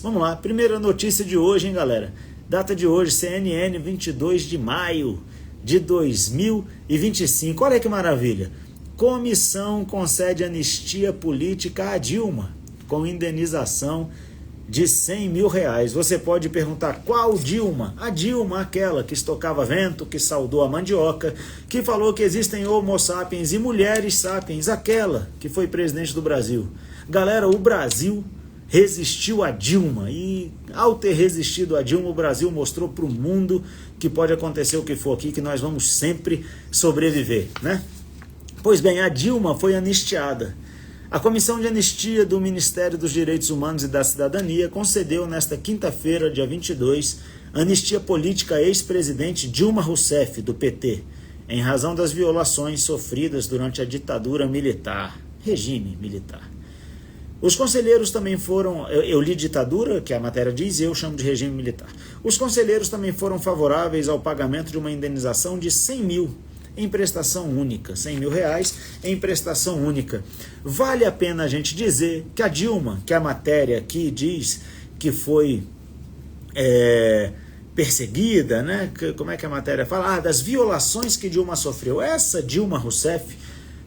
Vamos lá, primeira notícia de hoje, hein, galera? Data de hoje, CNN, 22 de maio de 2025. Olha que maravilha. Comissão concede anistia política a Dilma, com indenização de R$100 mil. Você pode perguntar, qual Dilma? A Dilma, aquela que estocava vento, que saudou a mandioca, que falou que existem homo sapiens e mulheres sapiens, aquela que foi presidente do Brasil. Galera, o Brasil resistiu a Dilma, e ao ter resistido a Dilma, o Brasil mostrou para o mundo que pode acontecer o que for aqui, que nós vamos sempre sobreviver, né? Pois bem, a Dilma foi anistiada. A Comissão de Anistia do Ministério dos Direitos Humanos e da Cidadania concedeu nesta quinta-feira, dia 22, anistia política à ex-presidente Dilma Rousseff, do PT, em razão das violações sofridas durante a ditadura militar, regime militar. Os conselheiros também foram, eu li ditadura, que a matéria diz, e eu chamo de regime militar. Os conselheiros também foram favoráveis ao pagamento de uma indenização de R$100 mil em prestação única, R$100 mil em prestação única. Vale a pena a gente dizer que a Dilma, que a matéria aqui diz que foi perseguida, né? Como é que a matéria fala? Das violações que Dilma sofreu. Essa Dilma Rousseff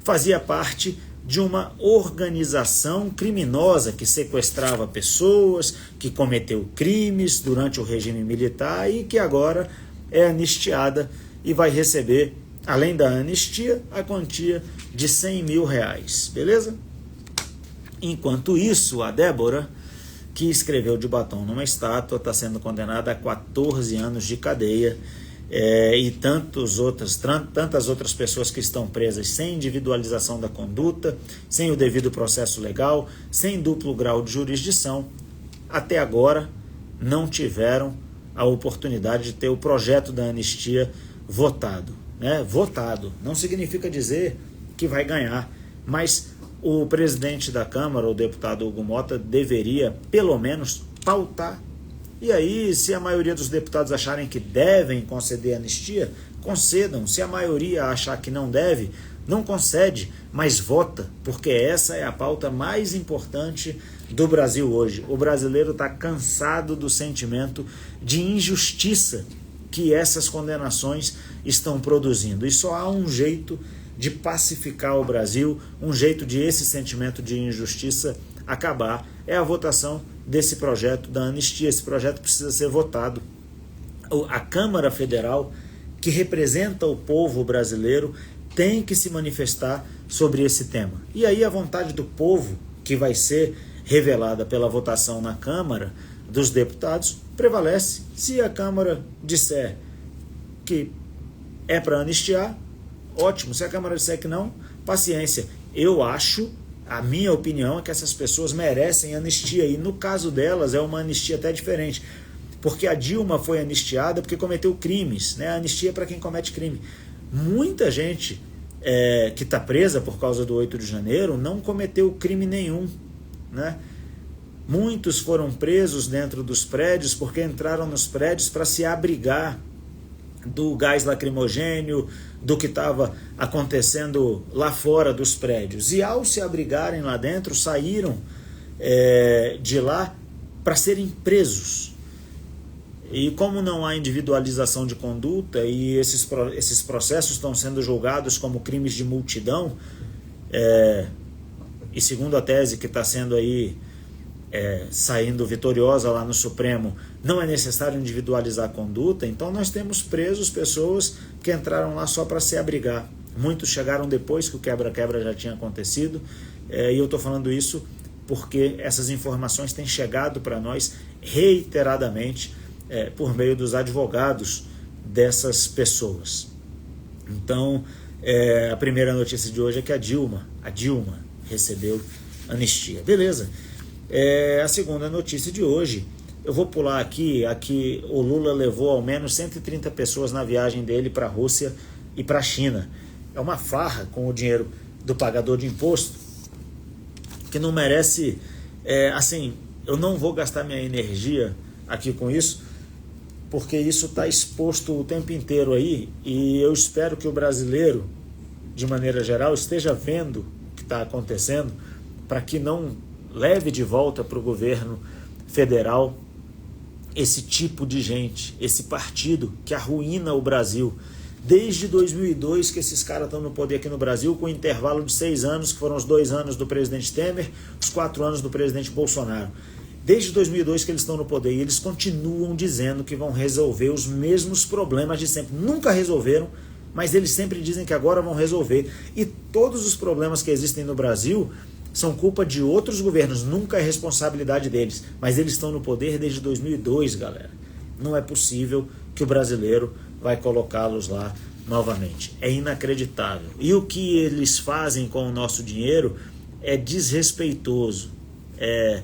fazia parte de uma organização criminosa que sequestrava pessoas, que cometeu crimes durante o regime militar e que agora é anistiada e vai receber, além da anistia, a quantia de R$100 mil, beleza? Enquanto isso, a Débora, que escreveu de batom numa estátua, está sendo condenada a 14 anos de cadeia, e tantas outras pessoas que estão presas sem individualização da conduta, sem o devido processo legal, sem duplo grau de jurisdição, até agora não tiveram a oportunidade de ter o projeto da anistia votado. Votado não significa dizer que vai ganhar, mas o presidente da Câmara, o deputado Hugo Mota, deveria pelo menos pautar. E aí, se a maioria dos deputados acharem que devem conceder anistia, concedam. Se a maioria achar que não deve, não concede, mas vota, porque essa é a pauta mais importante do Brasil hoje. O brasileiro está cansado do sentimento de injustiça que essas condenações estão produzindo. E só há um jeito de pacificar o Brasil, um jeito de esse sentimento de injustiça acabar, é a votação desse projeto da anistia. Esse projeto precisa ser votado. A Câmara Federal, que representa o povo brasileiro, tem que se manifestar sobre esse tema. E aí a vontade do povo, que vai ser revelada pela votação na Câmara dos Deputados, prevalece. Se a Câmara disser que é para anistiar, ótimo. Se a Câmara disser que não, paciência. Eu acho, a minha opinião é que essas pessoas merecem anistia, e no caso delas é uma anistia até diferente, porque a Dilma foi anistiada porque cometeu crimes, né? A anistia é para quem comete crime. Muita gente que está presa por causa do 8 de janeiro não cometeu crime nenhum, né? Muitos foram presos dentro dos prédios porque entraram nos prédios para se abrigar do gás lacrimogênio, do que estava acontecendo lá fora dos prédios. E ao se abrigarem lá dentro, saíram de lá para serem presos. E como não há individualização de conduta e esses processos estão sendo julgados como crimes de multidão, e segundo a tese que está sendo aí saindo vitoriosa lá no Supremo, não é necessário individualizar a conduta, então nós temos presos pessoas que entraram lá só para se abrigar. Muitos chegaram depois que o quebra-quebra já tinha acontecido, e eu estou falando isso porque essas informações têm chegado para nós reiteradamente por meio dos advogados dessas pessoas. Então, a primeira notícia de hoje é que a Dilma recebeu anistia. Beleza. A segunda notícia de hoje, eu vou pular aqui o Lula levou ao menos 130 pessoas na viagem dele para a Rússia e para a China. É uma farra com o dinheiro do pagador de imposto que não merece, assim, eu não vou gastar minha energia aqui com isso, porque isso está exposto o tempo inteiro aí, e eu espero que o brasileiro, de maneira geral, esteja vendo o que está acontecendo, para que não leve de volta para o governo federal, esse tipo de gente, esse partido que arruína o Brasil. Desde 2002 que esses caras estão no poder aqui no Brasil, com um intervalo de 6 anos, que foram os 2 anos do presidente Temer, os 4 anos do presidente Bolsonaro. Desde 2002 que eles estão no poder e eles continuam dizendo que vão resolver os mesmos problemas de sempre. Nunca resolveram, mas eles sempre dizem que agora vão resolver. E todos os problemas que existem no Brasil são culpa de outros governos, nunca é responsabilidade deles. Mas eles estão no poder desde 2002, galera. Não é possível que o brasileiro vai colocá-los lá novamente. É inacreditável. E o que eles fazem com o nosso dinheiro é desrespeitoso. É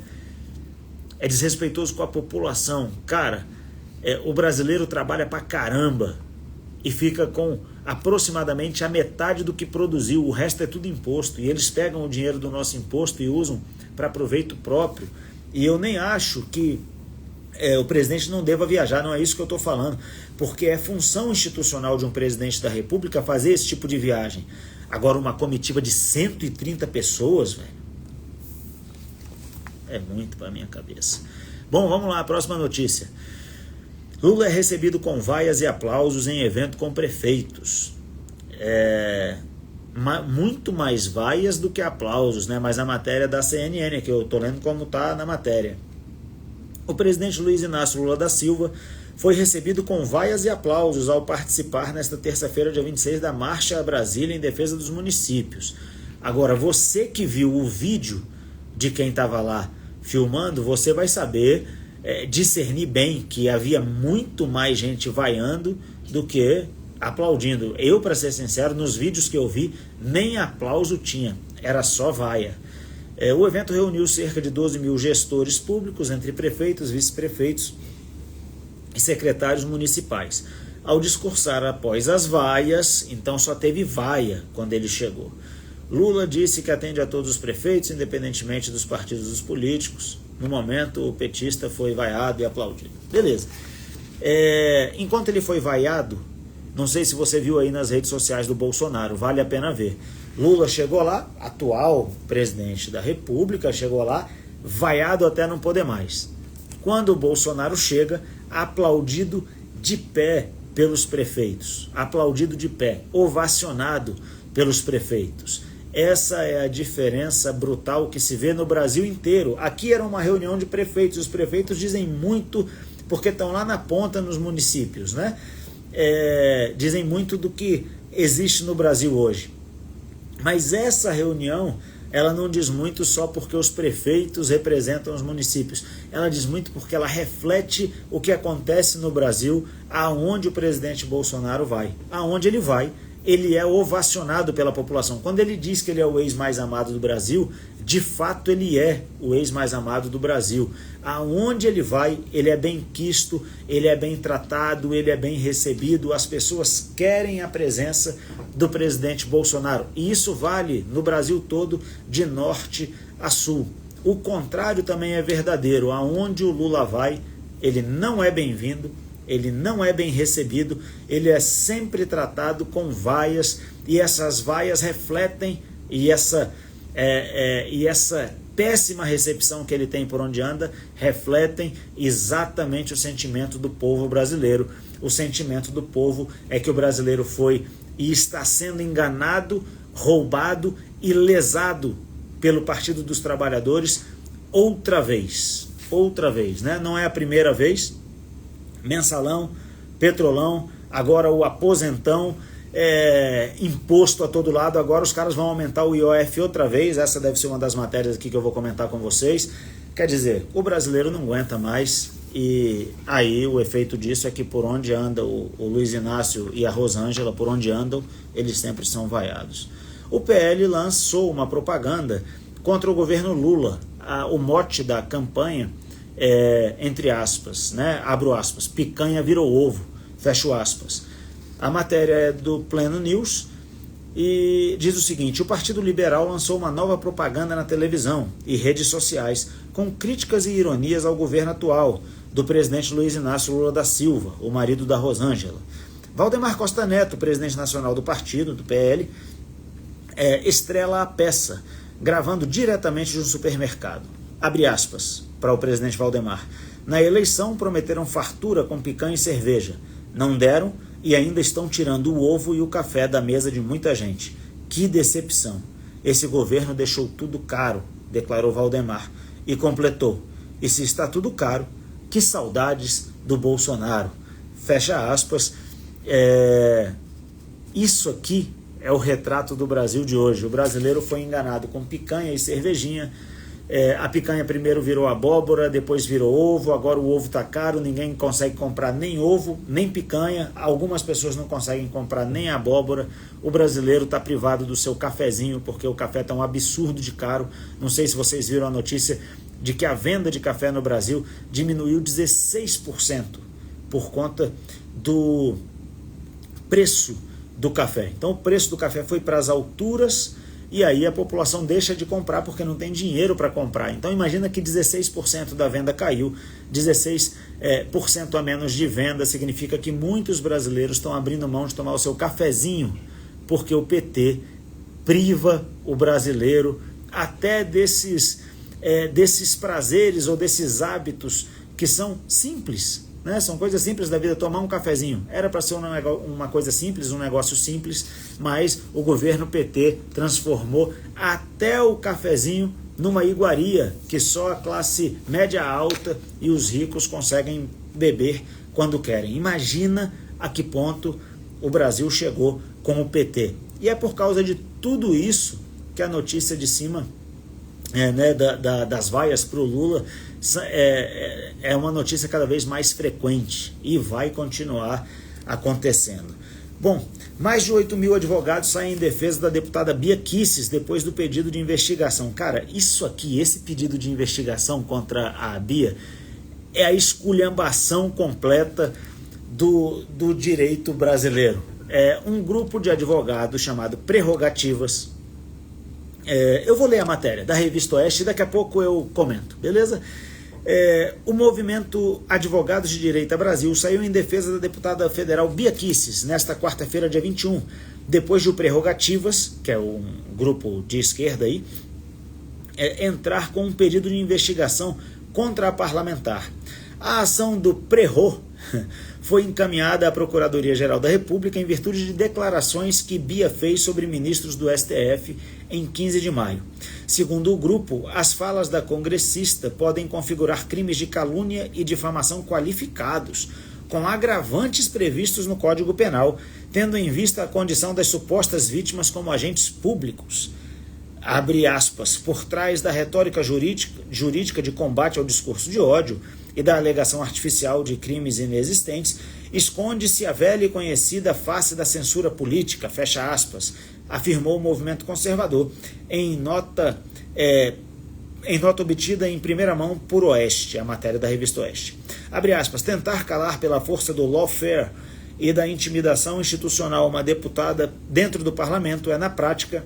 desrespeitoso com a população. Cara, o brasileiro trabalha pra caramba e fica com aproximadamente a metade do que produziu. O resto é tudo imposto. E eles pegam o dinheiro do nosso imposto e usam para proveito próprio. E eu nem acho que o presidente não deva viajar, não é isso que eu estou falando. Porque é função institucional de um presidente da República fazer esse tipo de viagem. Agora, uma comitiva de 130 pessoas, velho, é muito para minha cabeça. Bom, vamos lá, a próxima notícia. Lula é recebido com vaias e aplausos em evento com prefeitos. Muito mais vaias do que aplausos, né? Mas a matéria da CNN, que eu estou lendo como está na matéria. O presidente Luiz Inácio Lula da Silva foi recebido com vaias e aplausos ao participar nesta terça-feira, dia 26, da Marcha a Brasília em defesa dos municípios. Agora, você que viu o vídeo de quem estava lá filmando, você vai saber discernir bem que havia muito mais gente vaiando do que aplaudindo. Eu, para ser sincero, nos vídeos que eu vi, nem aplauso tinha, era só vaia. O evento reuniu cerca de 12 mil gestores públicos, entre prefeitos, vice-prefeitos e secretários municipais. Ao discursar após as vaias, então só teve vaia quando ele chegou. Lula disse que atende a todos os prefeitos, independentemente dos partidos políticos. No momento, o petista foi vaiado e aplaudido. Beleza. Enquanto ele foi vaiado, não sei se você viu aí nas redes sociais do Bolsonaro, vale a pena ver. Lula chegou lá, atual presidente da República, chegou lá, vaiado até não poder mais. Quando o Bolsonaro chega, aplaudido de pé pelos prefeitos, aplaudido de pé, ovacionado pelos prefeitos. Essa é a diferença brutal que se vê no Brasil inteiro. Aqui era uma reunião de prefeitos, os prefeitos dizem muito, porque estão lá na ponta nos municípios, né? Dizem muito do que existe no Brasil hoje. Mas essa reunião, ela não diz muito só porque os prefeitos representam os municípios. Ela diz muito porque ela reflete o que acontece no Brasil, aonde o presidente Bolsonaro vai. Aonde ele vai, ele é ovacionado pela população. Quando ele diz que ele é o ex mais amado do Brasil, de fato ele é o ex mais amado do Brasil. Aonde ele vai, ele é bem quisto, ele é bem tratado, ele é bem recebido, as pessoas querem a presença do presidente Bolsonaro. E isso vale no Brasil todo, de norte a sul. O contrário também é verdadeiro. Aonde o Lula vai, ele não é bem-vindo, ele não é bem recebido, ele é sempre tratado com vaias, e essas vaias refletem, e essa péssima recepção que ele tem por onde anda, refletem exatamente o sentimento do povo brasileiro. O sentimento do povo é que o brasileiro foi e está sendo enganado, roubado e lesado pelo Partido dos Trabalhadores outra vez, né? Não é a primeira vez. Mensalão, petrolão, agora o aposentão, imposto a todo lado. Agora os caras vão aumentar o IOF outra vez. Essa deve ser uma das matérias aqui que eu vou comentar com vocês. Quer dizer, o brasileiro não aguenta mais, e aí o efeito disso é que por onde anda o Luiz Inácio e a Rosângela, por onde andam, eles sempre são vaiados. O PL lançou uma propaganda contra o governo Lula. O mote da campanha entre aspas, né? Abro aspas, picanha virou ovo, fecho aspas. A matéria é do Pleno News e diz o seguinte: o Partido Liberal lançou uma nova propaganda na televisão e redes sociais com críticas e ironias ao governo atual do presidente Luiz Inácio Lula da Silva, o marido da Rosângela. Valdemar Costa Neto, presidente nacional do partido, do PL, estrela a peça, gravando diretamente de um supermercado. Abre aspas. para o presidente Valdemar. Na eleição prometeram fartura com picanha e cerveja. Não deram e ainda estão tirando o ovo e o café da mesa de muita gente. Que decepção. Esse governo deixou tudo caro, declarou Valdemar, e completou: e se está tudo caro, que saudades do Bolsonaro. Fecha aspas. Isso aqui é o retrato do Brasil de hoje. O brasileiro foi enganado com picanha e cervejinha. A picanha primeiro virou abóbora, depois virou ovo, agora o ovo está caro, ninguém consegue comprar nem ovo, nem picanha, algumas pessoas não conseguem comprar nem abóbora. O brasileiro está privado do seu cafezinho, porque o café está um absurdo de caro. Não sei se vocês viram a notícia de que a venda de café no Brasil diminuiu 16% por conta do preço do café. Então o preço do café foi para as alturas e aí a população deixa de comprar porque não tem dinheiro para comprar. Então imagina que 16% da venda caiu, 16% a menos de venda significa que muitos brasileiros estão abrindo mão de tomar o seu cafezinho, porque o PT priva o brasileiro até desses prazeres ou desses hábitos que são simples. São coisas simples da vida. Tomar um cafezinho era para ser uma coisa simples, um negócio simples, mas o governo PT transformou até o cafezinho numa iguaria que só a classe média alta e os ricos conseguem beber quando querem. Imagina a que ponto o Brasil chegou com o PT. E é por causa de tudo isso que a notícia de cima das vaias para o Lula é uma notícia cada vez mais frequente e vai continuar acontecendo. Bom, mais de 8 mil advogados saem em defesa da deputada Bia Kicis depois do pedido de investigação. Cara, isso aqui, esse pedido de investigação contra a Bia é a esculhambação completa do direito brasileiro. É um grupo de advogados chamado Prerrogativas. Eu vou ler a matéria da Revista Oeste e daqui a pouco eu comento, beleza? O movimento Advogados de Direita Brasil saiu em defesa da deputada federal Bia Kicis nesta quarta-feira, dia 21, depois de o Prerrogativas, que é um grupo de esquerda aí, entrar com um pedido de investigação contra a parlamentar. A ação do Prerro foi encaminhada à Procuradoria-Geral da República em virtude de declarações que Bia fez sobre ministros do STF em 15 de maio. Segundo o grupo, as falas da congressista podem configurar crimes de calúnia e difamação qualificados, com agravantes previstos no Código Penal, tendo em vista a condição das supostas vítimas como agentes públicos. Abre aspas, por trás da retórica jurídica de combate ao discurso de ódio e da alegação artificial de crimes inexistentes, esconde-se a velha e conhecida face da censura política, fecha aspas, afirmou o movimento conservador em nota obtida em primeira mão por Oeste, a matéria da Revista Oeste. Abre aspas, tentar calar pela força do lawfare e da intimidação institucional uma deputada dentro do parlamento é, na prática,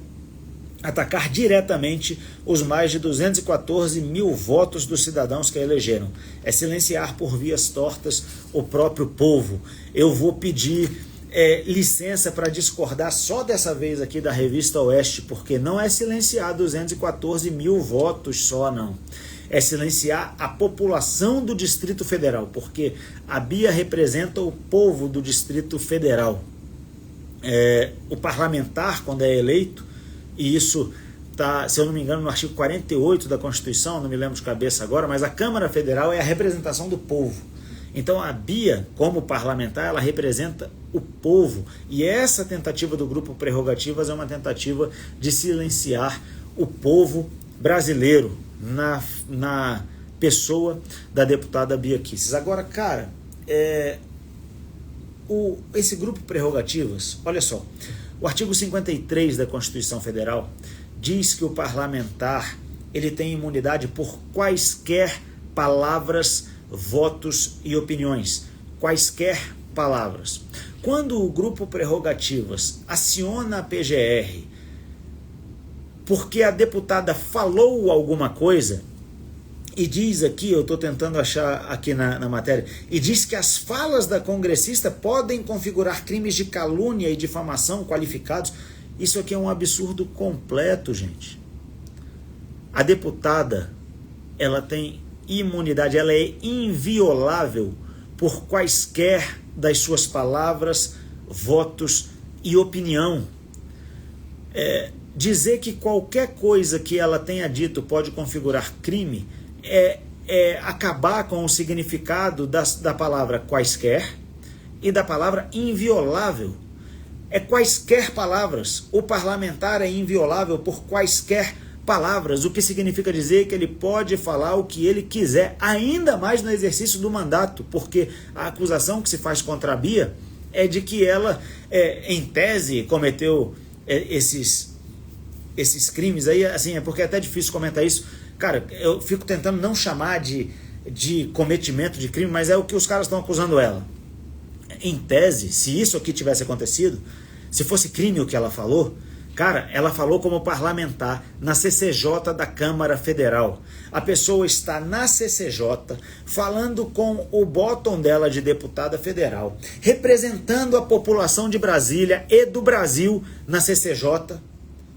atacar diretamente os mais de 214 mil votos dos cidadãos que a elegeram. É silenciar por vias tortas o próprio povo. Eu vou pedir licença para discordar só dessa vez aqui da Revista Oeste, porque não é silenciar 214 mil votos só, não. É silenciar a população do Distrito Federal, porque a Bia representa o povo do Distrito Federal. O parlamentar, quando é eleito, e isso está, se eu não me engano, no artigo 48 da Constituição, não me lembro de cabeça agora, mas a Câmara Federal é a representação do povo. Então a Bia, como parlamentar, ela representa o povo. E essa tentativa do grupo Prerrogativas é uma tentativa de silenciar o povo brasileiro na pessoa da deputada Bia Kicis. Agora, cara, esse grupo Prerrogativas, olha só, o artigo 53 da Constituição Federal diz que o parlamentar ele tem imunidade por quaisquer palavras, votos e opiniões. Quaisquer palavras. Quando o grupo Prerrogativas aciona a PGR porque a deputada falou alguma coisa, e diz aqui, eu estou tentando achar aqui na matéria, e diz que as falas da congressista podem configurar crimes de calúnia e difamação qualificados. Isso aqui é um absurdo completo, gente. A deputada, ela tem imunidade, ela é inviolável por quaisquer das suas palavras, votos e opinião. Dizer que qualquer coisa que ela tenha dito pode configurar crime é acabar com o significado da palavra quaisquer e da palavra inviolável. É quaisquer palavras. O parlamentar é inviolável por quaisquer palavras, o que significa dizer que ele pode falar o que ele quiser, ainda mais no exercício do mandato, porque a acusação que se faz contra a Bia é de que ela, em tese, cometeu esses crimes aí, assim, porque é até difícil comentar isso. Cara, eu fico tentando não chamar de cometimento de crime, mas é o que os caras estão acusando ela. Em tese, se isso aqui tivesse acontecido, se fosse crime o que ela falou, cara, ela falou como parlamentar na CCJ da Câmara Federal. A pessoa está na CCJ falando com o bottom dela de deputada federal, representando a população de Brasília e do Brasil na CCJ.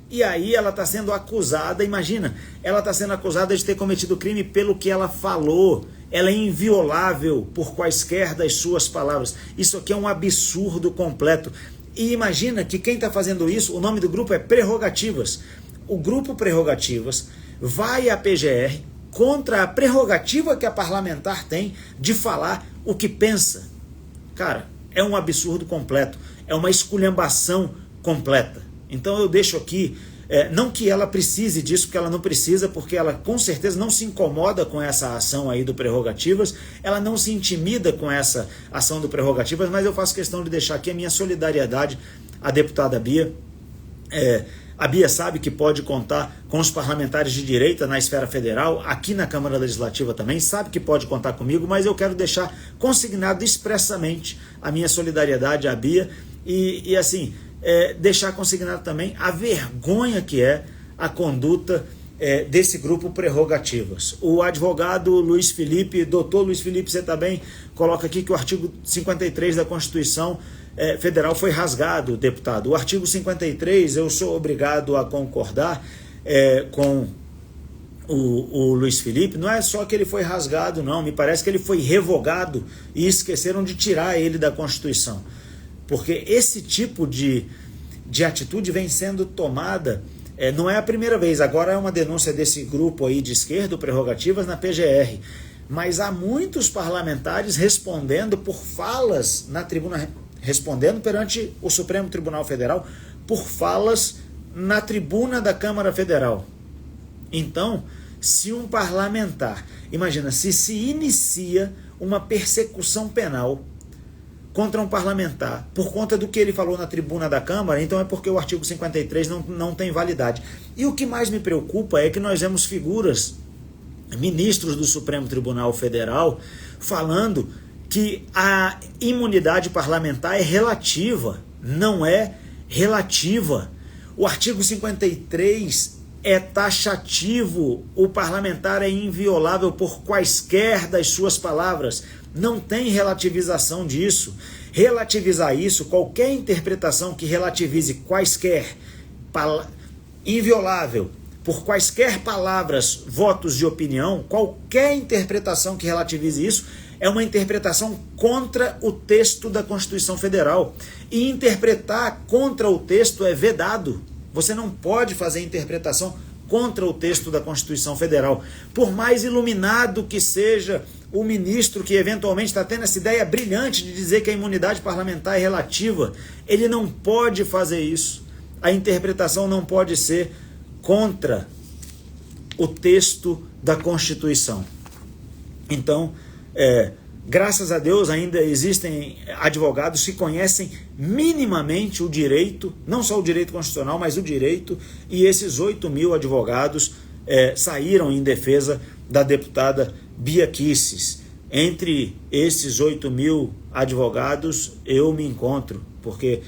E aí ela está sendo acusada, imagina, ela está sendo acusada de ter cometido crime pelo que ela falou. Ela é inviolável por quaisquer das suas palavras. Isso aqui é um absurdo completo. E imagina que quem está fazendo isso, o nome do grupo é Prerrogativas. O grupo Prerrogativas vai à PGR contra a prerrogativa que a parlamentar tem de falar o que pensa. Cara, é um absurdo completo. É uma esculhambação completa. Então eu deixo aqui, não que ela precise disso, porque ela não precisa, porque ela com certeza não se incomoda com essa ação aí do Prerrogativas, ela não se intimida com essa ação do Prerrogativas, mas eu faço questão de deixar aqui a minha solidariedade à deputada Bia. A Bia sabe que pode contar com os parlamentares de direita na esfera federal, aqui na Câmara Legislativa também, sabe que pode contar comigo, mas eu quero deixar consignado expressamente a minha solidariedade à Bia e assim, deixar consignado também a vergonha que é a conduta desse grupo Prerrogativas. O advogado Luiz Felipe, doutor Luiz Felipe, você também coloca aqui que o artigo 53 da Constituição Federal foi rasgado, deputado. O artigo 53, eu sou obrigado a concordar com o Luiz Felipe, não é só que ele foi rasgado, não, me parece que ele foi revogado e esqueceram de tirar ele da Constituição. Porque esse tipo de atitude vem sendo tomada, não é a primeira vez, agora é uma denúncia desse grupo aí de esquerda, Prerrogativas, na PGR, mas há muitos parlamentares respondendo por falas na tribuna, respondendo perante o Supremo Tribunal Federal, por falas na tribuna da Câmara Federal. Então, se um parlamentar, imagina, se inicia uma persecução penal contra um parlamentar, por conta do que ele falou na tribuna da Câmara, então é porque o artigo 53 não tem validade. E o que mais me preocupa é que nós vemos figuras, ministros do Supremo Tribunal Federal, falando que a imunidade parlamentar é relativa, não é relativa. O artigo 53 é taxativo, o parlamentar é inviolável por quaisquer das suas palavras. Não tem relativização disso. Relativizar isso, qualquer interpretação que relativize quaisquer, inviolável, por quaisquer palavras, votos de opinião, qualquer interpretação que relativize isso, é uma interpretação contra o texto da Constituição Federal. E interpretar contra o texto é vedado. Você não pode fazer interpretação contra o texto da Constituição Federal. Por mais iluminado que seja o ministro que eventualmente está tendo essa ideia brilhante de dizer que a imunidade parlamentar é relativa, ele não pode fazer isso. A interpretação não pode ser contra o texto da Constituição. Então, graças a Deus ainda existem advogados que conhecem minimamente o direito, não só o direito constitucional, mas o direito, e esses 8.000 advogados saíram em defesa da deputada Bia Kicis. Entre esses 8.000 advogados eu me encontro, porque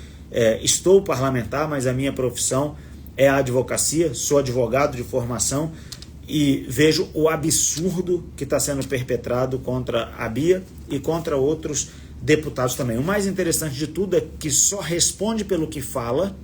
estou parlamentar, mas a minha profissão é a advocacia, sou advogado de formação, e vejo o absurdo que está sendo perpetrado contra a Bia e contra outros deputados também. O mais interessante de tudo é que só responde pelo que fala,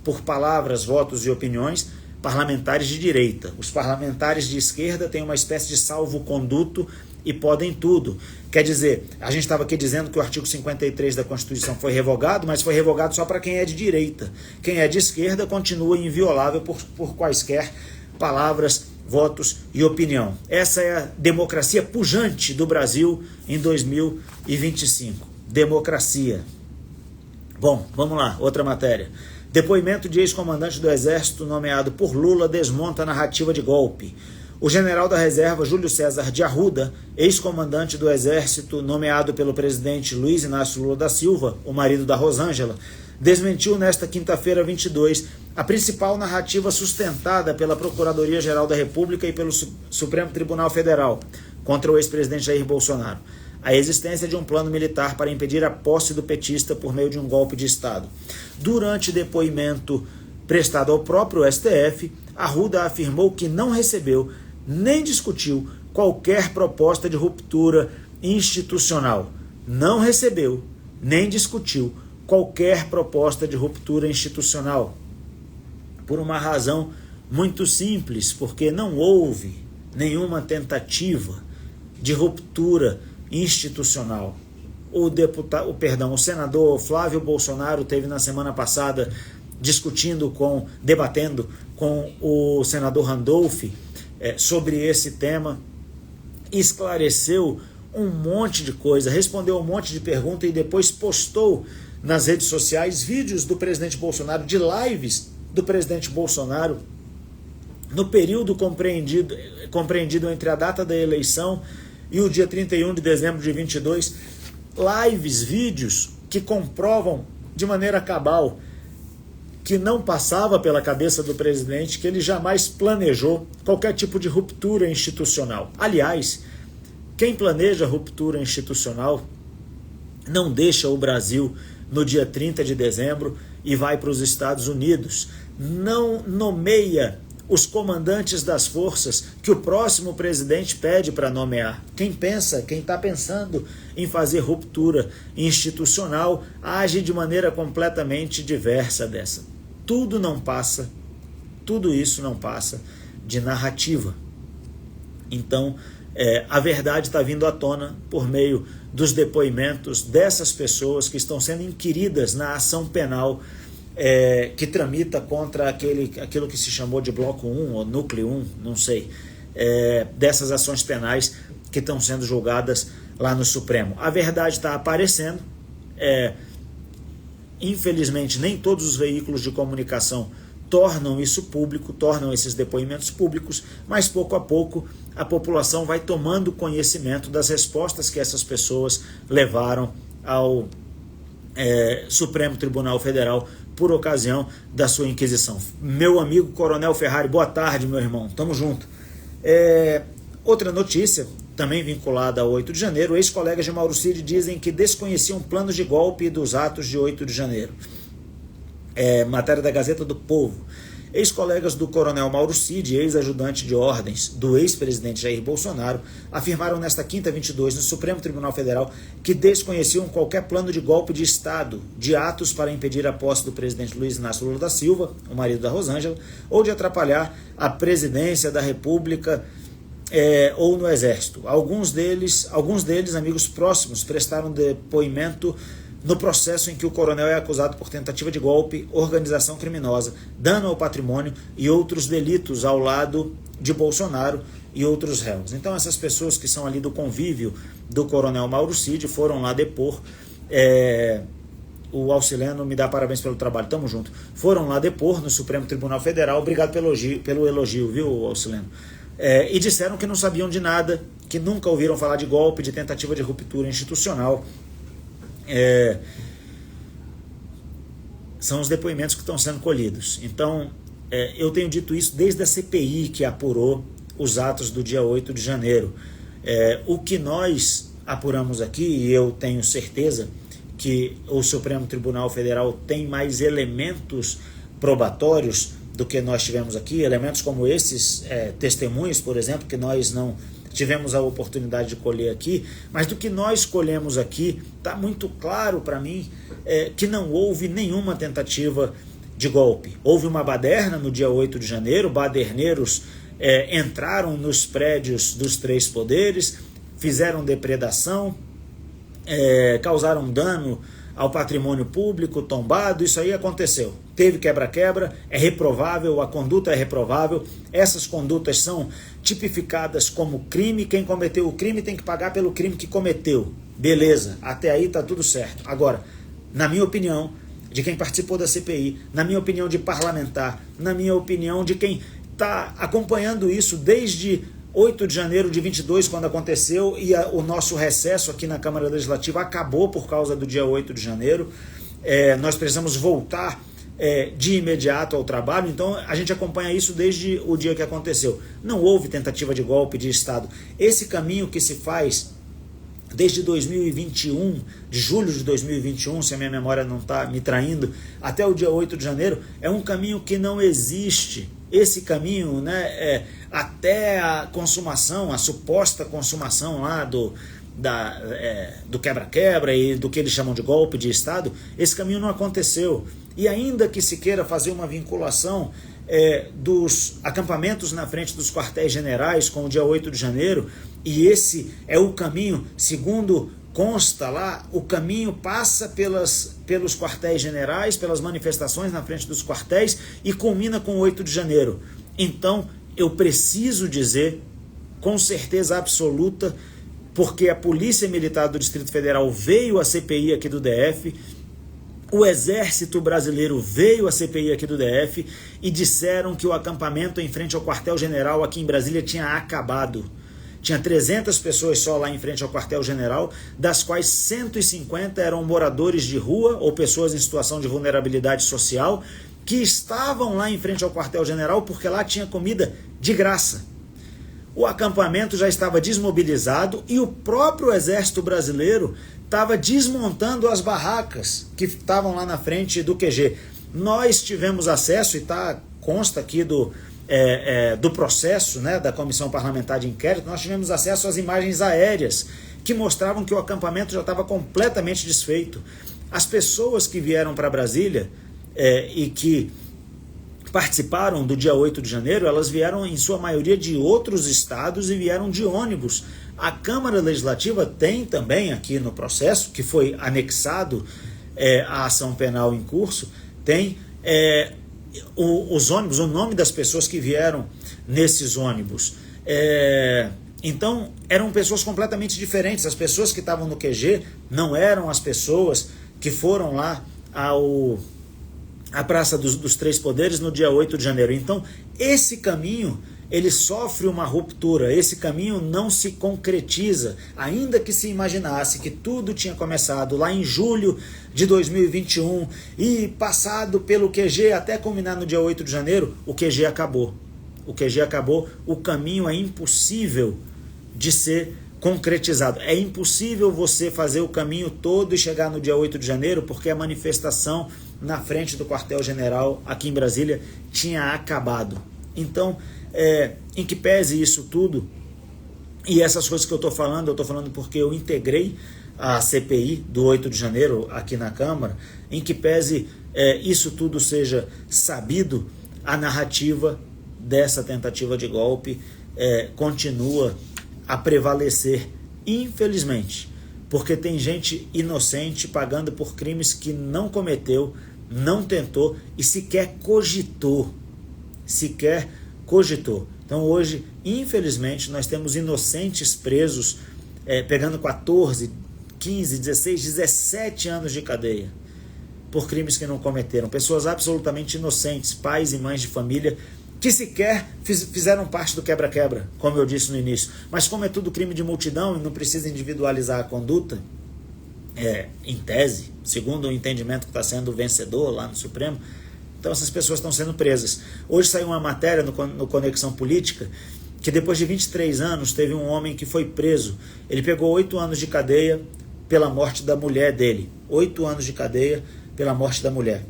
por palavras, votos e opiniões, parlamentares de direita. Os parlamentares de esquerda têm uma espécie de salvo-conduto e podem tudo. Quer dizer, a gente estava aqui dizendo que o artigo 53 da Constituição foi revogado, mas foi revogado só para quem é de direita. Quem é de esquerda continua inviolável por quaisquer palavras, votos e opinião. Essa é a democracia pujante do Brasil em 2025. Democracia. Bom, vamos lá, outra matéria. Depoimento de ex-comandante do Exército nomeado por Lula desmonta a narrativa de golpe. O general da reserva Júlio César de Arruda, ex-comandante do Exército nomeado pelo presidente Luiz Inácio Lula da Silva, o marido da Rosângela, desmentiu nesta quinta-feira 22 a principal narrativa sustentada pela Procuradoria-Geral da República e pelo Supremo Tribunal Federal contra o ex-presidente Jair Bolsonaro: a existência de um plano militar para impedir a posse do petista por meio de um golpe de Estado. Durante depoimento prestado ao próprio STF, Arruda afirmou que não recebeu nem discutiu qualquer proposta de ruptura institucional. Não recebeu nem discutiu qualquer proposta de ruptura institucional. Por uma razão muito simples, porque não houve nenhuma tentativa de ruptura institucional. O senador Flávio Bolsonaro teve na semana passada debatendo com o senador Randolph sobre esse tema, esclareceu um monte de coisa, respondeu um monte de perguntas e depois postou nas redes sociais vídeos do presidente Bolsonaro, de lives do presidente Bolsonaro, no período compreendido entre a data da eleição e o dia 31 de dezembro de 22, vídeos que comprovam de maneira cabal que não passava pela cabeça do presidente, que ele jamais planejou qualquer tipo de ruptura institucional. Aliás, quem planeja ruptura institucional não deixa o Brasil no dia 30 de dezembro e vai para os Estados Unidos. Não nomeia os comandantes das forças que o próximo presidente pede para nomear. Quem está pensando em fazer ruptura institucional, age de maneira completamente diversa dessa. Tudo isso não passa de narrativa. Então, a verdade está vindo à tona por meio dos depoimentos dessas pessoas que estão sendo inquiridas na ação penal que tramita contra aquilo que se chamou de Bloco 1 ou Núcleo 1, não sei, dessas ações penais que estão sendo julgadas lá no Supremo. A verdade está aparecendo. Infelizmente, nem todos os veículos de comunicação tornam isso público, tornam esses depoimentos públicos, mas pouco a pouco a população vai tomando conhecimento das respostas que essas pessoas levaram ao Supremo Tribunal Federal por ocasião da sua inquisição. Meu amigo Coronel Ferrari, boa tarde, meu irmão, tamo junto. Outra notícia, também vinculada ao 8 de janeiro, ex-colegas de Mauro Cid dizem que desconheciam planos de golpe dos atos de 8 de janeiro. Matéria da Gazeta do Povo. Ex-colegas do coronel Mauro Cid, ex-ajudante de ordens do ex-presidente Jair Bolsonaro, afirmaram nesta quinta 22 no Supremo Tribunal Federal que desconheciam qualquer plano de golpe de Estado, de atos para impedir a posse do presidente Luiz Inácio Lula da Silva, o marido da Rosângela, ou de atrapalhar a presidência da República ou no Exército. Alguns deles, amigos próximos, prestaram depoimento no processo em que o coronel é acusado por tentativa de golpe, organização criminosa, dano ao patrimônio e outros delitos ao lado de Bolsonaro e outros réus. Então essas pessoas que são ali do convívio do coronel Mauro Cid foram lá depor. O Auxiliano me dá parabéns pelo trabalho, tamo junto. Foram lá depor no Supremo Tribunal Federal, obrigado pelo elogio, viu, Auxiliano? E disseram que não sabiam de nada, que nunca ouviram falar de golpe, de tentativa de ruptura institucional. São os depoimentos que estão sendo colhidos. Então, eu tenho dito isso desde a CPI que apurou os atos do dia 8 de janeiro. O que nós apuramos aqui, e eu tenho certeza que o Supremo Tribunal Federal tem mais elementos probatórios do que nós tivemos aqui, elementos como esses testemunhos, por exemplo, que nós não tivemos a oportunidade de colher aqui, mas do que nós colhemos aqui, está muito claro para mim que não houve nenhuma tentativa de golpe. Houve uma baderna no dia 8 de janeiro, baderneiros entraram nos prédios dos três poderes, fizeram depredação, causaram dano ao patrimônio público tombado. Isso aí aconteceu. Teve quebra-quebra, é reprovável, a conduta é reprovável, essas condutas são tipificadas como crime, quem cometeu o crime tem que pagar pelo crime que cometeu. Beleza, até aí tá tudo certo. Agora, na minha opinião, de quem participou da CPI, na minha opinião de parlamentar, na minha opinião de quem está acompanhando isso desde 8 de janeiro de 22, quando aconteceu, e o nosso recesso aqui na Câmara Legislativa acabou por causa do dia 8 de janeiro. Nós precisamos voltar de imediato ao trabalho, então a gente acompanha isso desde o dia que aconteceu. Não houve tentativa de golpe de Estado. Esse caminho que se faz desde 2021, de julho de 2021, se a minha memória não está me traindo, até o dia 8 de janeiro, é um caminho que não existe. Esse caminho, né, até a consumação, a suposta consumação lá do quebra-quebra e do que eles chamam de golpe de Estado, esse caminho não aconteceu. E ainda que se queira fazer uma vinculação dos acampamentos na frente dos quartéis generais com o dia 8 de janeiro, e esse é o caminho, segundo consta lá, o caminho passa pelos quartéis generais, pelas manifestações na frente dos quartéis e culmina com o 8 de janeiro. Então, eu preciso dizer, com certeza absoluta, porque a Polícia Militar do Distrito Federal veio à CPI aqui do DF, o Exército Brasileiro veio à CPI aqui do DF e disseram que o acampamento em frente ao quartel-general aqui em Brasília tinha acabado. Tinha 300 pessoas só lá em frente ao quartel-general, das quais 150 eram moradores de rua ou pessoas em situação de vulnerabilidade social que estavam lá em frente ao quartel-general porque lá tinha comida de graça. O acampamento já estava desmobilizado e o próprio Exército Brasileiro estava desmontando as barracas que estavam lá na frente do QG. Nós tivemos acesso, e consta aqui do processo, né, da Comissão Parlamentar de Inquérito, nós tivemos acesso às imagens aéreas que mostravam que o acampamento já estava completamente desfeito. As pessoas que vieram para Brasília e que participaram do dia 8 de janeiro, elas vieram em sua maioria de outros estados e vieram de ônibus. A Câmara Legislativa tem também aqui no processo, que foi anexado à ação penal em curso, tem os ônibus, o nome das pessoas que vieram nesses ônibus. Então, eram pessoas completamente diferentes. As pessoas que estavam no QG não eram as pessoas que foram lá à Praça dos Três Poderes no dia 8 de janeiro. Então, esse caminho, ele sofre uma ruptura, esse caminho não se concretiza, ainda que se imaginasse que tudo tinha começado lá em julho de 2021 e passado pelo QG até culminar no dia 8 de janeiro, o QG acabou. O QG acabou, o caminho é impossível de ser concretizado. É impossível você fazer o caminho todo e chegar no dia 8 de janeiro, porque a manifestação na frente do quartel-general aqui em Brasília tinha acabado. Então, em que pese isso tudo, e essas coisas que eu estou falando porque eu integrei a CPI do 8 de janeiro aqui na Câmara, em que pese isso tudo seja sabido, a narrativa dessa tentativa de golpe continua a prevalecer, infelizmente, porque tem gente inocente pagando por crimes que não cometeu, não tentou e sequer cogitou. Então hoje, infelizmente, nós temos inocentes presos pegando 14, 15, 16, 17 anos de cadeia por crimes que não cometeram. Pessoas absolutamente inocentes, pais e mães de família, que sequer fizeram parte do quebra-quebra, como eu disse no início. Mas como é tudo crime de multidão e não precisa individualizar a conduta, em tese, segundo o entendimento que está sendo vencedor lá no Supremo, então essas pessoas estão sendo presas. Hoje saiu uma matéria no Conexão Política que depois de 23 anos teve um homem que foi preso. Ele pegou 8 anos de cadeia pela morte da mulher dele. 8 anos de cadeia pela morte da mulher.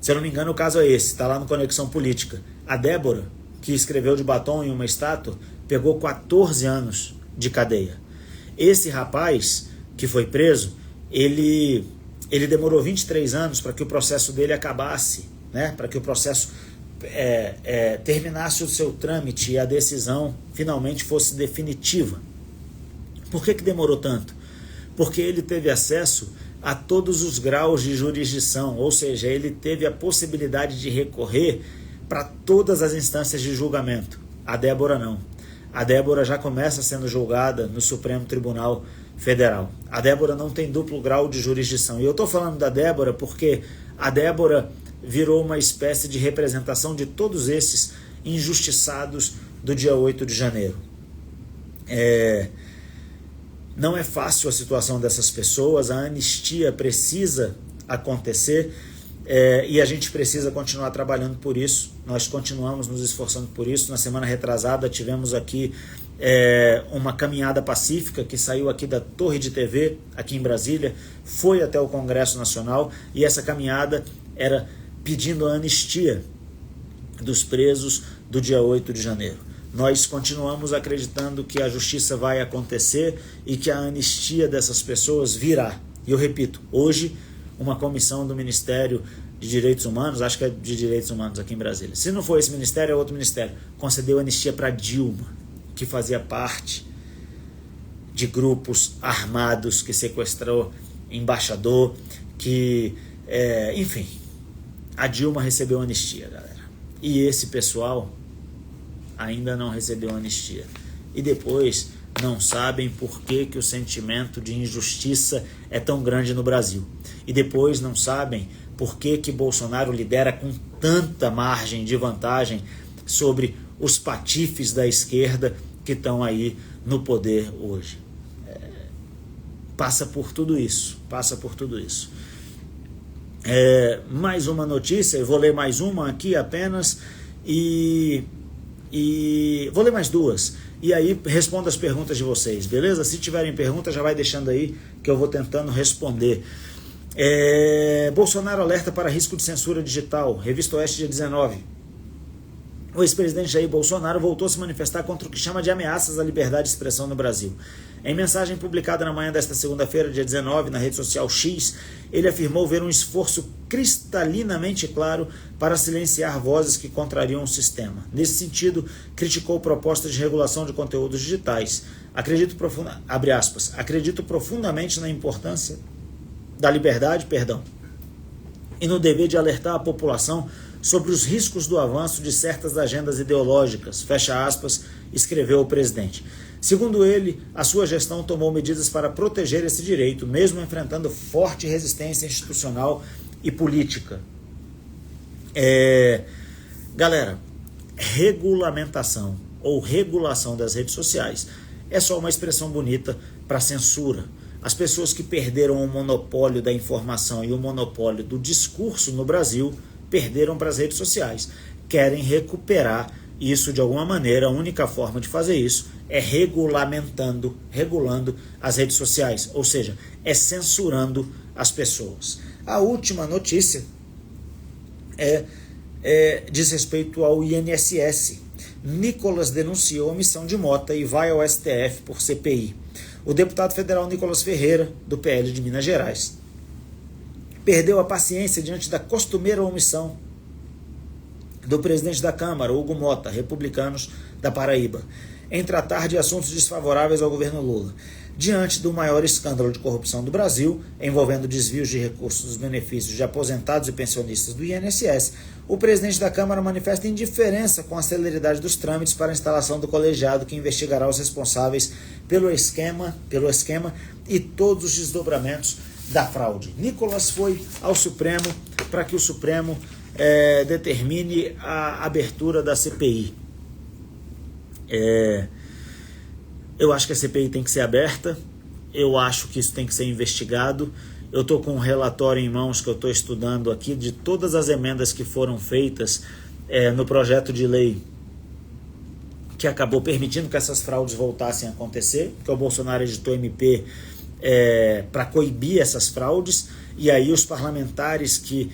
Se eu não me engano, o caso é esse, está lá no Conexão Política. A Débora, que escreveu de batom em uma estátua, pegou 14 anos de cadeia. Esse rapaz que foi preso, ele ele demorou 23 anos para que o processo dele acabasse, né? Para que o processo terminasse o seu trâmite e a decisão finalmente fosse definitiva. Por que demorou tanto? Porque ele teve acesso a todos os graus de jurisdição, ou seja, ele teve a possibilidade de recorrer para todas as instâncias de julgamento. A Débora não. A Débora já começa sendo julgada no Supremo Tribunal Federal. A Débora não tem duplo grau de jurisdição. E eu estou falando da Débora porque a Débora virou uma espécie de representação de todos esses injustiçados do dia 8 de janeiro. Não é fácil a situação dessas pessoas, a anistia precisa acontecer e a gente precisa continuar trabalhando por isso. Nós continuamos nos esforçando por isso. Na semana retrasada tivemos aqui uma caminhada pacífica que saiu aqui da Torre de TV, aqui em Brasília, foi até o Congresso Nacional e essa caminhada era pedindo a anistia dos presos do dia 8 de janeiro. Nós continuamos acreditando que a justiça vai acontecer e que a anistia dessas pessoas virá. E eu repito, hoje uma comissão do Ministério de Direitos Humanos, acho que é de Direitos Humanos aqui em Brasília, se não for esse ministério, é outro ministério, concedeu anistia para Dilma, que fazia parte de grupos armados, que sequestrou embaixador, que, enfim, a Dilma recebeu anistia, galera. E esse pessoal ainda não recebeu anistia. E depois não sabem por que o sentimento de injustiça é tão grande no Brasil. E depois não sabem por que Bolsonaro lidera com tanta margem de vantagem sobre os patifes da esquerda que estão aí no poder hoje. Passa por tudo isso, mais uma notícia, eu vou ler mais uma aqui apenas e vou ler mais duas e aí respondo as perguntas de vocês, beleza? Se tiverem perguntas já vai deixando aí que eu vou tentando responder. Bolsonaro alerta para risco de censura digital, Revista Oeste, dia 19. O ex-presidente Jair Bolsonaro voltou a se manifestar contra o que chama de ameaças à liberdade de expressão no Brasil. Em mensagem publicada na manhã desta segunda-feira, dia 19, na rede social X, ele afirmou ver um esforço cristalinamente claro para silenciar vozes que contrariam o sistema. Nesse sentido, criticou propostas de regulação de conteúdos digitais. Acredito profundamente na importância da liberdade, e no dever de alertar a população sobre os riscos do avanço de certas agendas ideológicas, fecha aspas, escreveu o presidente. Segundo ele, a sua gestão tomou medidas para proteger esse direito, mesmo enfrentando forte resistência institucional e política. Galera, regulamentação ou regulação das redes sociais é só uma expressão bonita para censura. As pessoas que perderam o monopólio da informação e o monopólio do discurso no Brasil perderam para as redes sociais. Querem recuperar isso de alguma maneira. A única forma de fazer isso é regulando as redes sociais, ou seja, é censurando as pessoas. A última notícia diz respeito ao INSS. Nicolas denunciou omissão de Mota e vai ao STF por CPI. O deputado federal Nicolas Ferreira, do PL de Minas Gerais, perdeu a paciência diante da costumeira omissão do presidente da Câmara, Hugo Mota, republicanos da Paraíba, em tratar de assuntos desfavoráveis ao governo Lula. Diante do maior escândalo de corrupção do Brasil, envolvendo desvios de recursos dos benefícios de aposentados e pensionistas do INSS, o presidente da Câmara manifesta indiferença com a celeridade dos trâmites para a instalação do colegiado que investigará os responsáveis pelo esquema e todos os desdobramentos da fraude. Nicolas foi ao Supremo para que o Supremo determine a abertura da CPI. Eu acho que a CPI tem que ser aberta, eu acho que isso tem que ser investigado. Eu estou com um relatório em mãos que eu estou estudando aqui de todas as emendas que foram feitas no projeto de lei que acabou permitindo que essas fraudes voltassem a acontecer, porque o Bolsonaro editou MP para coibir essas fraudes, e aí os parlamentares que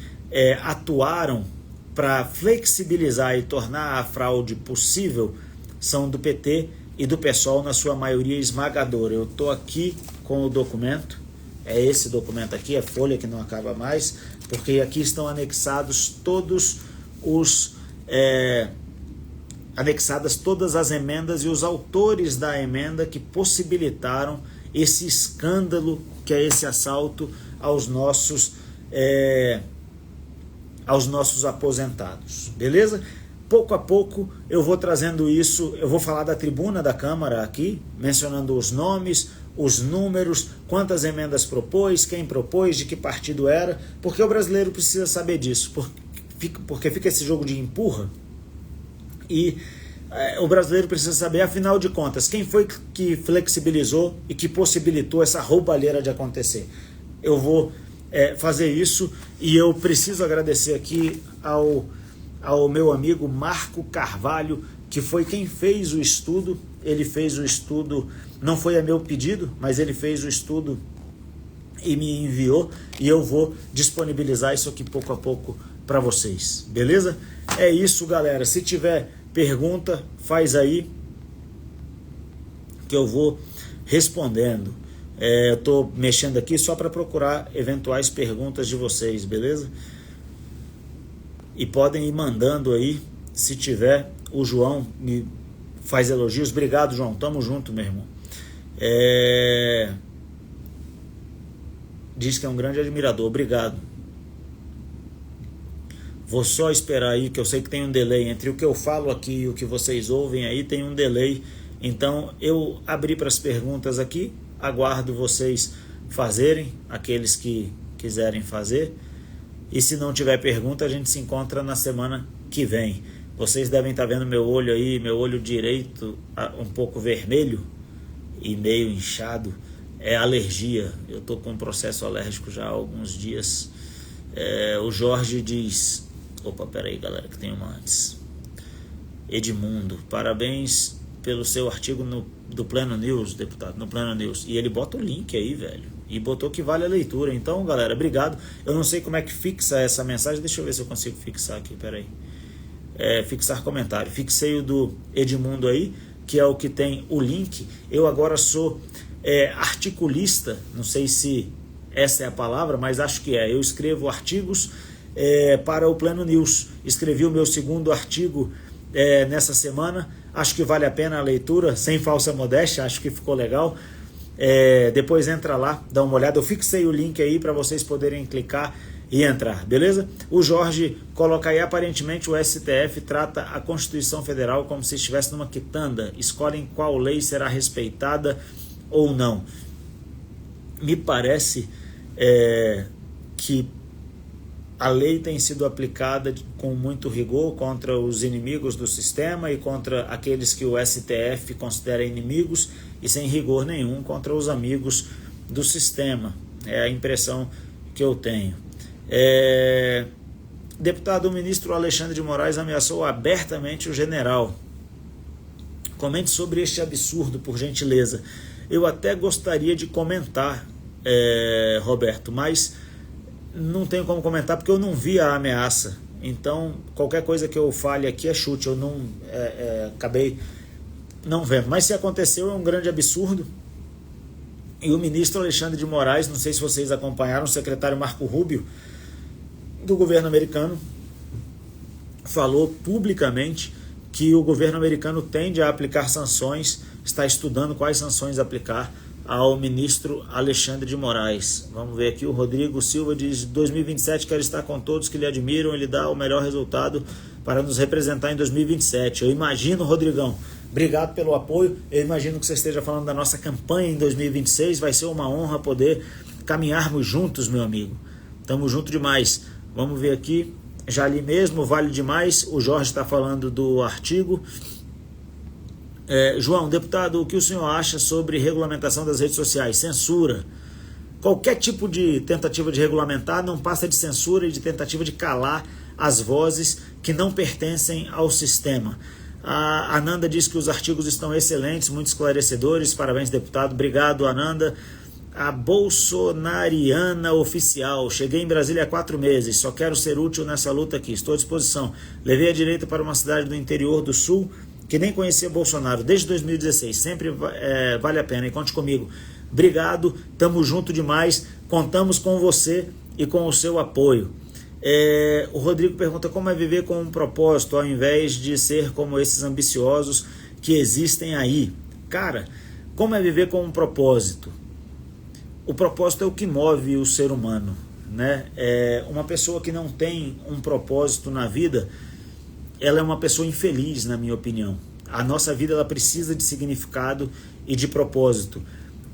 atuaram para flexibilizar e tornar a fraude possível são do PT e do PSOL na sua maioria esmagadora. Eu estou aqui com o documento, é esse documento aqui, é folha que não acaba mais, porque aqui estão anexados anexadas todas as emendas e os autores da emenda que possibilitaram esse escândalo que é esse assalto aos nossos aposentados, beleza? Pouco a pouco eu vou trazendo isso, eu vou falar da tribuna da Câmara aqui, mencionando os nomes, os números, quantas emendas propôs, quem propôs, de que partido era, porque o brasileiro precisa saber disso, porque fica esse jogo de empurra, e o brasileiro precisa saber, afinal de contas, quem foi que flexibilizou e que possibilitou essa roubalheira de acontecer. Eu vou fazer isso e eu preciso agradecer aqui ao meu amigo Marco Carvalho, que foi quem fez o estudo. Ele fez o estudo, não foi a meu pedido, mas ele fez o estudo e me enviou, e eu vou disponibilizar isso aqui pouco a pouco para vocês, beleza? É isso, galera. Se tiver pergunta, faz aí que eu vou respondendo. Eu estou mexendo aqui só para procurar eventuais perguntas de vocês, beleza? E podem ir mandando aí, se tiver. O João me faz elogios. Obrigado, João. Tamo junto, meu irmão. Diz que é um grande admirador. Obrigado. Vou só esperar aí, que eu sei que tem um delay entre o que eu falo aqui e o que vocês ouvem aí, tem um delay. Então eu abri para as perguntas aqui, aguardo vocês fazerem, aqueles que quiserem fazer. E se não tiver pergunta, a gente se encontra na semana que vem. Vocês devem estar vendo meu olho aí, meu olho direito um pouco vermelho e meio inchado. É alergia, eu estou com um processo alérgico já há alguns dias. O Jorge diz... Opa, peraí, galera, que tem uma antes. Edmundo, parabéns pelo seu artigo do Pleno News, deputado, no Pleno News. E ele bota o link aí, velho. E botou que vale a leitura. Então, galera, obrigado. Eu não sei como é que fixa essa mensagem. Deixa eu ver se eu consigo fixar aqui, peraí. Fixar comentário. Fixei o do Edmundo aí, que é o que tem o link. Eu agora sou articulista, não sei se essa é a palavra, mas acho que é. Eu escrevo artigos para o Pleno News. Escrevi o meu segundo artigo nessa semana. Acho que vale a pena a leitura, sem falsa modéstia, acho que ficou legal. Depois entra lá, dá uma olhada. Eu fixei o link aí para vocês poderem clicar e entrar, beleza? O Jorge coloca aí: aparentemente o STF trata a Constituição Federal como se estivesse numa quitanda, escolhem qual lei será respeitada ou não. Me parece que a lei tem sido aplicada com muito rigor contra os inimigos do sistema e contra aqueles que o STF considera inimigos, e sem rigor nenhum contra os amigos do sistema. É a impressão que eu tenho. Deputado, o ministro Alexandre de Moraes ameaçou abertamente o general. Comente sobre este absurdo, por gentileza. Eu até gostaria de comentar, Roberto, mas não tenho como comentar porque eu não vi a ameaça. Então, qualquer coisa que eu fale aqui é chute. Eu não acabei não vendo. Mas se aconteceu, é um grande absurdo. E o ministro Alexandre de Moraes, não sei se vocês acompanharam, o secretário Marco Rubio, do governo americano, falou publicamente que o governo americano tende a aplicar sanções, está estudando quais sanções aplicar ao ministro Alexandre de Moraes. Vamos ver aqui, o Rodrigo Silva diz: 2027 quero estar com todos que lhe admiram, ele dá o melhor resultado para nos representar em 2027. Eu imagino, Rodrigão, obrigado pelo apoio, eu imagino que você esteja falando da nossa campanha em 2026, vai ser uma honra poder caminharmos juntos, meu amigo. Tamo junto demais. Vamos ver aqui, já li mesmo, vale demais. O Jorge está falando do artigo. João, deputado, o que o senhor acha sobre regulamentação das redes sociais? Censura. Qualquer tipo de tentativa de regulamentar não passa de censura e de tentativa de calar as vozes que não pertencem ao sistema. A Ananda diz que os artigos estão excelentes, muito esclarecedores. Parabéns, deputado. Obrigado, Ananda. A bolsonariana oficial: cheguei em Brasília há 4 meses, só quero ser útil nessa luta aqui, estou à disposição. Levei a direita para uma cidade do interior do sul que nem conhecia Bolsonaro desde 2016, sempre vale a pena, e conte comigo. Obrigado, tamo junto demais, contamos com você e com o seu apoio. O Rodrigo pergunta como é viver com um propósito ao invés de ser como esses ambiciosos que existem aí. Cara, como é viver com um propósito? O propósito é o que move o ser humano, né? Uma pessoa que não tem um propósito na vida, ela é uma pessoa infeliz, na minha opinião. A nossa vida ela precisa de significado e de propósito.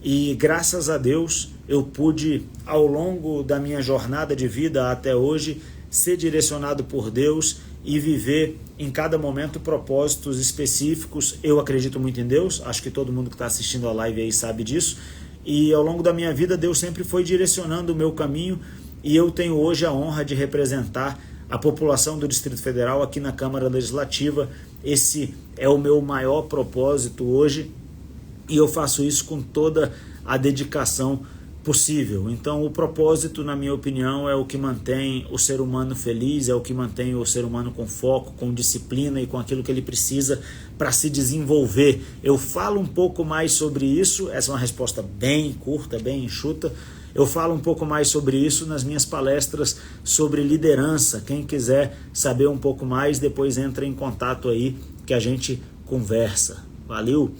E graças a Deus eu pude, ao longo da minha jornada de vida até hoje, ser direcionado por Deus e viver em cada momento propósitos específicos. Eu acredito muito em Deus, acho que todo mundo que está assistindo a live aí sabe disso. E ao longo da minha vida Deus sempre foi direcionando o meu caminho e eu tenho hoje a honra de representar a população do Distrito Federal aqui na Câmara Legislativa. Esse é o meu maior propósito hoje e eu faço isso com toda a dedicação possível. Então o propósito, na minha opinião, é o que mantém o ser humano feliz, é o que mantém o ser humano com foco, com disciplina e com aquilo que ele precisa para se desenvolver. Eu falo um pouco mais sobre isso, essa é uma resposta bem curta, bem enxuta. Eu falo um pouco mais sobre isso nas minhas palestras sobre liderança. Quem quiser saber um pouco mais, depois entra em contato aí que a gente conversa. Valeu?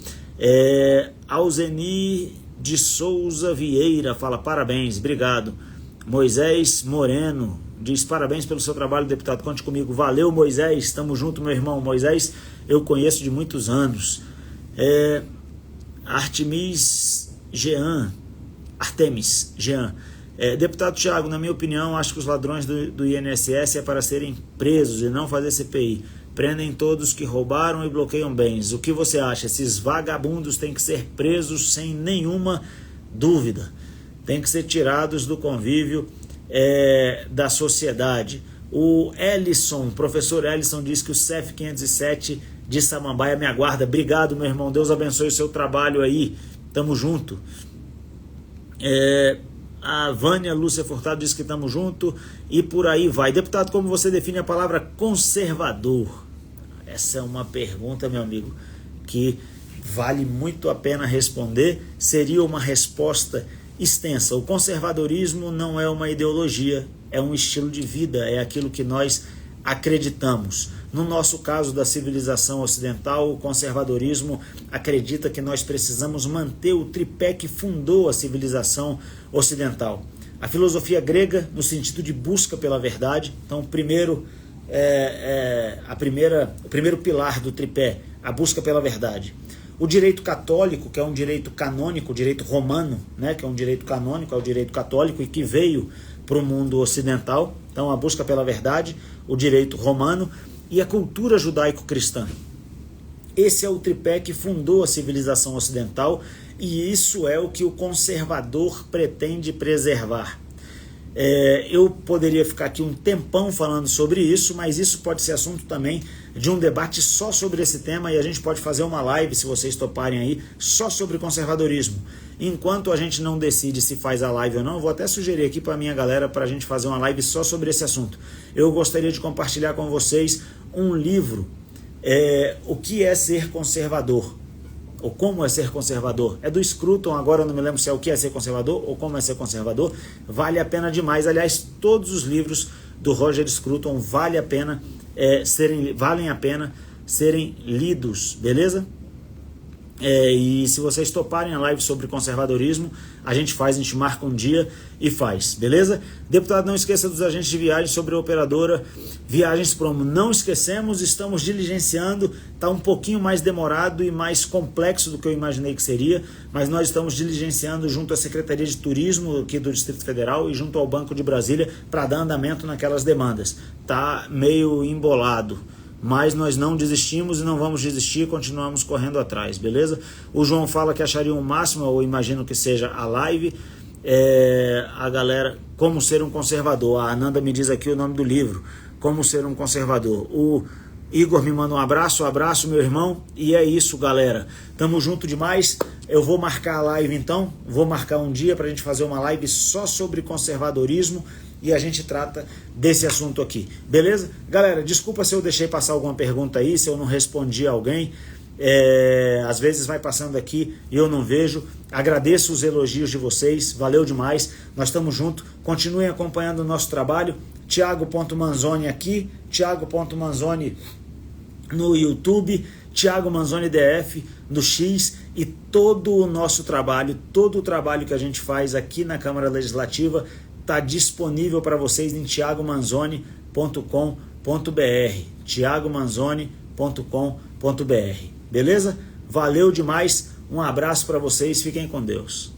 Alzenir de Souza Vieira fala parabéns, obrigado. Moisés Moreno diz parabéns pelo seu trabalho, deputado, conte comigo. Valeu, Moisés, estamos junto, meu irmão. Moisés eu conheço de muitos anos. Artemis Jean, deputado Thiago, na minha opinião, acho que os ladrões do INSS é para serem presos e não fazer CPI. Prendem todos que roubaram e bloqueiam bens. O que você acha? Esses vagabundos têm que ser presos sem nenhuma dúvida. Têm que ser tirados do convívio da sociedade. O Ellison, professor Ellison, diz que o CEF 507 de Samambaia me aguarda. Obrigado, meu irmão. Deus abençoe o seu trabalho aí. Tamo junto. A Vânia Lúcia Furtado diz que estamos junto e por aí vai. Deputado, como você define a palavra conservador? Essa é uma pergunta, meu amigo, que vale muito a pena responder. Seria uma resposta extensa. O conservadorismo não é uma ideologia, é um estilo de vida, é aquilo que nós acreditamos. No nosso caso da civilização ocidental, o conservadorismo acredita que nós precisamos manter o tripé que fundou a civilização ocidental. A filosofia grega, no sentido de busca pela verdade. Então, o primeiro pilar do tripé, a busca pela verdade. O direito católico, que é um direito canônico, o direito romano, né, que é um direito canônico, é o direito católico e que veio para o mundo ocidental. Então, a busca pela verdade, o direito romano e a cultura judaico-cristã. Esse é o tripé que fundou a civilização ocidental e isso é o que o conservador pretende preservar. Eu poderia ficar aqui um tempão falando sobre isso, mas isso pode ser assunto também de um debate só sobre esse tema e a gente pode fazer uma live, se vocês toparem aí, só sobre conservadorismo. Enquanto a gente não decide se faz a live ou não, eu vou até sugerir aqui para a minha galera para a gente fazer uma live só sobre esse assunto. Eu gostaria de compartilhar com vocês um livro, O que é ser conservador, ou como é ser conservador. É do Scruton, agora eu não me lembro se é O que é ser conservador ou como é ser conservador. Vale a pena demais. Aliás, todos os livros do Roger Scruton valem a pena serem lidos, beleza? E se vocês toparem a live sobre conservadorismo, a gente marca um dia e faz, beleza? Deputado, não esqueça dos agentes de viagem sobre a operadora Viagens Promo. Não esquecemos, estamos diligenciando, está um pouquinho mais demorado e mais complexo do que eu imaginei que seria, mas nós estamos diligenciando junto à Secretaria de Turismo aqui do Distrito Federal e junto ao Banco de Brasília para dar andamento naquelas demandas. Tá meio embolado, mas nós não desistimos e não vamos desistir, continuamos correndo atrás, beleza? O João fala que acharia um máximo, eu imagino que seja a live, a galera, Como Ser um Conservador. A Ananda me diz aqui o nome do livro, Como Ser um Conservador. O Igor me manda um abraço, meu irmão, e é isso, galera. Tamo junto demais. Eu vou marcar a live então, vou marcar um dia pra gente fazer uma live só sobre conservadorismo e a gente trata desse assunto aqui, beleza? Galera, desculpa se eu deixei passar alguma pergunta aí, se eu não respondi a alguém, Às vezes vai passando aqui e eu não vejo. Agradeço os elogios de vocês, valeu demais. Nós estamos juntos, continuem acompanhando o nosso trabalho. Thiago.Manzoni aqui, Thiago.Manzoni no YouTube, Thiago Manzoni DF no X, e todo o nosso trabalho, todo o trabalho que a gente faz aqui na Câmara Legislativa está disponível para vocês em thiagomanzoni.com.br, thiagomanzoni.com.br. Beleza? Valeu demais, um abraço para vocês, fiquem com Deus.